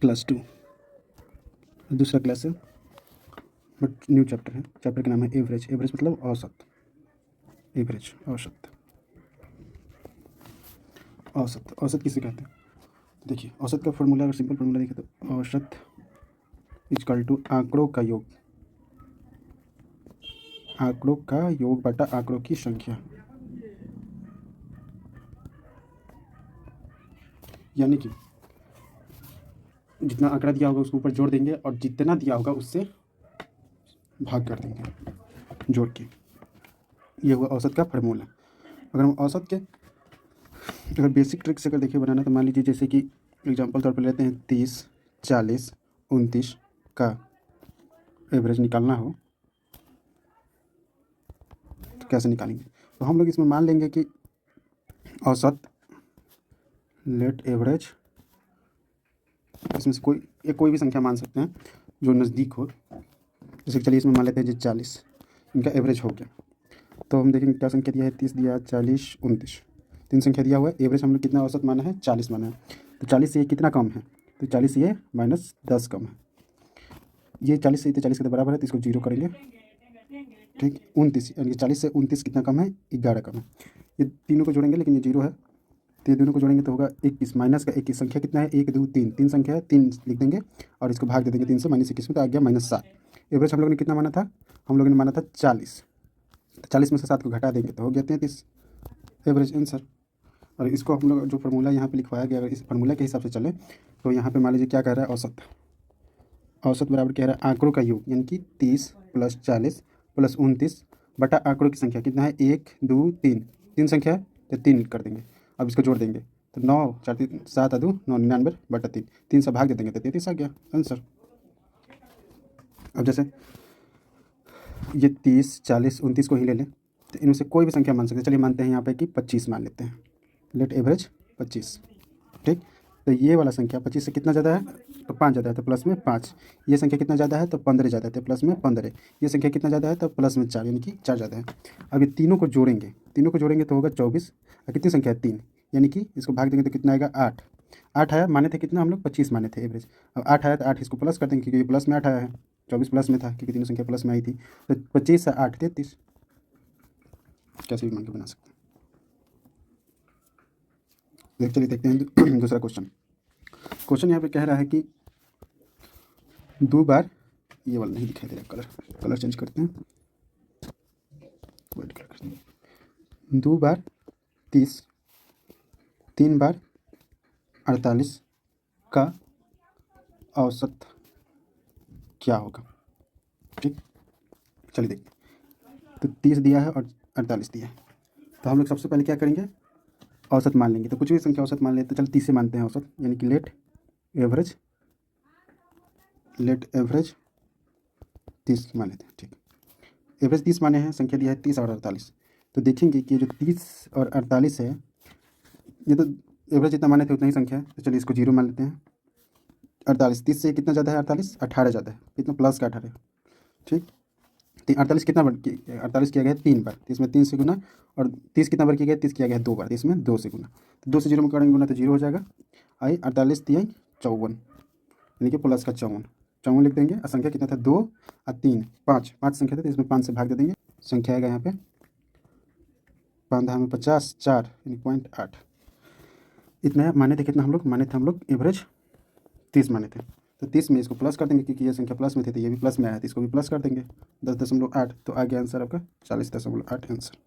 Class 2 दूसरा class है, but new chapter है। चैप्टर का नाम है एवरेज। एवरेज मतलब औसत, एवरेज औसत। औसत, औसत किसे कहते हैं? देखिए औसत का फॉर्मूला, अगर सिंपल फॉर्मूला देखें तो औसत इक्वल टू आंकड़ों का योग, आंकड़ों का योग बटा आंकड़ों की संख्या। यानी कि जितना आंकड़ा दिया होगा उसके ऊपर जोड़ देंगे और जितना दिया होगा उससे भाग कर देंगे जोड़ के। ये हुआ औसत का फार्मूला। अगर हम औसत के अगर बेसिक ट्रिक से अगर देखिए बनाना, तो मान लीजिए जैसे कि एग्जांपल तौर पर लेते हैं 30, 40, 29 का एवरेज निकालना हो तो कैसे निकालेंगे? तो हम लोग इसमें मान लेंगे कि औसत लेट एवरेज, इसमें से कोई भी संख्या मान सकते हैं जो नज़दीक हो। जैसे चलिए इसमें मान लेते हैं जी 40, इनका एवरेज हो गया। तो हम देखेंगे क्या संख्या दिया है, 30 दिया, 40, 29, 3 संख्या दिया हुआ है। एवरेज हम लोग कितना औसत माना है, 40 माना है। तो 40 से ये कितना कम है, तो 40 से ये -10 कम है। ये 40 से 40 के बराबर है, तो इसको 0 करेंगे। ठीक, 29 यानी 40 से 29 कितना कम है, 11 कम है। ये तीनों को जोड़ेंगे लेकिन ये 0 है, तो ये दोनों को जोड़ेंगे तो होगा 21, माइनस का 21। संख्या कितना है, 1, 2, 3, 3 संख्या है, 3 लिख देंगे और इसको भाग दे देंगे 3 से, -21 में तो आ गया -7। एवरेज हम लोगों ने कितना माना था, हम लोगों ने माना था 40, तो 40 में से 7 को घटा देंगे तो हो गया 33, एवरेज आंसर। और इसको हम लोग जो फार्मूला यहाँ पे लिखवाया गया, अगर इस फार्मूला के हिसाब से चले तो यहाँ पे मान लीजिए क्या कह रहा है, औसत, औसत बराबर कह रहा है आंकड़ों का योग, यानी कि 30 + 40 + 29 बटा आंकड़ों की संख्या कितना है, 1, 2, 3, 3 संख्या है तो 3 कर देंगे। अब इसको जोड़ देंगे तो 9, 4, 3, 7 2, 9, 99 बटा 3, 3 से भाग दे देंगे तो 33 आ गया आंसर। अब जैसे ये 30, 40, 29 को ही ले लें, तो इनमें से कोई भी संख्या मान सकते हैं। चलिए मानते हैं यहाँ पे कि 25 मान लेते हैं, लेट एवरेज 25। ठीक, तो ये वाला संख्या 25 से कितना ज़्यादा है, तो 5 ज़्यादा है तो प्लस में 5। ये संख्या कितना ज़्यादा है, तो 15 ज़्यादा है तो प्लस में 15। ये संख्या कितना ज़्यादा है, तो प्लस में 4, यानी कि 4 ज़्यादा है। अब ये तीनों को जोड़ेंगे, तीनों को जोड़ेंगे तो होगा 24। और कितनी संख्या है, 3, यानी कि इसको भाग देंगे तो कितना आएगा, 8। 8 आया, माने थे कितना हम लोग, 25 माने थे एवरेज। अब 8 आया तो 8 इसको प्लस कर देंगे क्योंकि ये प्लस में 8 आया है, 24 प्लस में था क्योंकि तीनों संख्या प्लस में आई थी। तो 25 से 8, 33, कैसे भी मान के बना सकते हैं। चलिए देखते हैं दूसरा क्वेश्चन। क्वेश्चन यहाँ पे कह रहा है कि 2 बार, ये वाला नहीं दिखाई दे रहा, कलर चेंज करते हैं, वाइट कलर करते हैं। 2 बार 30, 3 बार 48 का औसत क्या होगा? ठीक, चलिए देखते हैं। तो 30 दिया है और 48 दिया है, तो हम लोग सबसे पहले क्या करेंगे, औसत मान लेंगे। तो कुछ भी संख्या औसत मान लेते, तो चल 30 से मानते हैं औसत, यानी कि लेट एवरेज 30 मान लेते हैं। ठीक, एवरेज 30 माने हैं, संख्या दिया है 30 और 48। तो देखेंगे कि जो 30 और 48 है, ये तो एवरेज जितना माने थे उतना ही संख्या है, तो चलिए इसको 0 मान लेते हैं। 48, 30 से कितना ज़्यादा है, 48, 18 ज़्यादा है, कितना प्लस का 18। ठीक, 48 कितना बार 48 किया गया है 3 बार, तो इसमें 3 से गुना, और 30 कितना बार किया गया, 30 किया गया है 2 बार, तो इसमें 2 से गुना। तो 2 से 0 में करेंगे गुना तो 0 हो जाएगा। आई 48 3 54, यानी कि प्लस का 54 लिख देंगे। और संख्या कितना था, 2 और 3, 5 संख्या था, तो इसमें 5 से भाग दे देंगे। संख्या आएगा यहाँ पे 5 में 50, 4 यानी 0.8। इतना माने थे, कितना हम लोग माने थे, हम लोग एवरेज 30 माने थे। तो 30 में इसको प्लस कर देंगे क्योंकि ये संख्या प्लस में थी, तो ये भी प्लस में आया, तो इसको भी प्लस कर देंगे 10.8, तो आ गया आंसर आपका 40.8 आंसर।